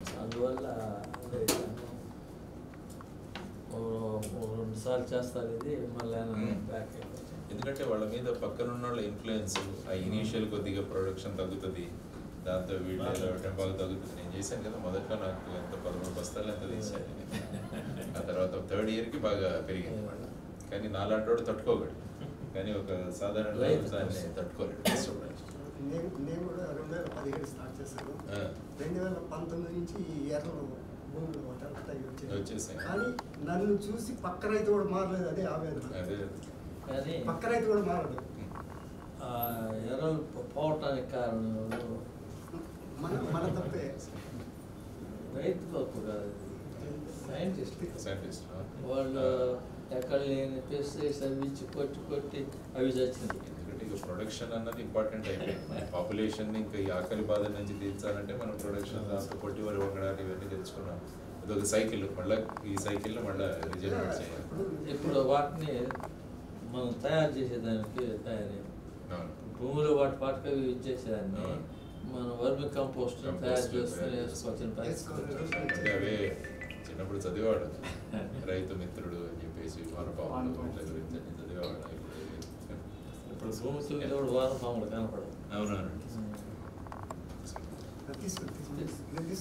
అందువల్ల రెండుసార్లు చేస్తారు ఇది మళ్ళీ బ్యాక్ ఎందుకంటే వాళ్ళ మీద పక్కనున్న వాళ్ళ ఇన్ఫ్లుయెన్స్ ఆ ఇనీషియల్ కొద్దిగా ప్రొడక్షన్ తగ్గుతుంది, దాంతో వీళ్ళు టెంపాలు తగ్గుతుంది. నేను చేశాను కదా మొదట్లో, నాకు ఎంత 13 బస్తాలు ఎంత తీసాను. ఆ తర్వాత 3rd ఇయర్కి బాగా పెరిగింది మళ్ళీ. కానీ నాలాంటి వాడు తట్టుకోగలడు, కానీ ఒక సాధారణ దాన్ని తట్టుకోలేడు. నేను కూడా 2017 స్టార్ట్ చేశాను. 2019 నుంచి ఈ ఎర్రలు భూములు వచ్చేసాయి. కానీ నన్ను చూసి పక్క రైతు కూడా మారలేదు. అదే ఆవేదన. కానీ పక్క రైతు కూడా మారదు. ఎర్రలు పోవటానికి కారణం మన తప్పే. రైతు తప్పు కాదు, సైంటిస్ట్ వాళ్ళు ఎక్కడ లేని పెస్టిసైడ్స్ అవి ఇచ్చి కొట్టి అవి చచ్చింది. ఎందుకంటే ఇక ప్రొడక్షన్ అన్నది ఇంపార్టెంట్ అయిపోయింది. పాపులేషన్ ఇంకా ఈ ఆకలి బాధ నుంచి తీర్చాలంటే మనం ప్రొడక్షన్ దాంతో కొట్టి వరి వంగడాలు ఇవన్నీ తెలుసుకున్నాం. అదొక సైకిల్, మళ్ళీ ఈ సైకిల్లో మళ్ళీ రిజనరేట్ చేయాలి. ఇప్పుడు వాటిని మనం తయారు చేసేదానికి భూమిలో వాటికి ఇచ్చేసేదాన్ని మనం వర్మి కంపోస్ట్ తయారు చేసుకుని వేసుకోవాల్సిన పరిస్థితి. అవే చిన్నప్పుడు చదివాడు రైతు మిత్రుడు అని చెప్పేసి వానపాములు ఇట్ల గురించి అన్ని చదివేవాడు. ఇప్పుడు భూమి కింద కూడా వానపాములు కనపడదు. అవునవును. తీసుకుంటాను.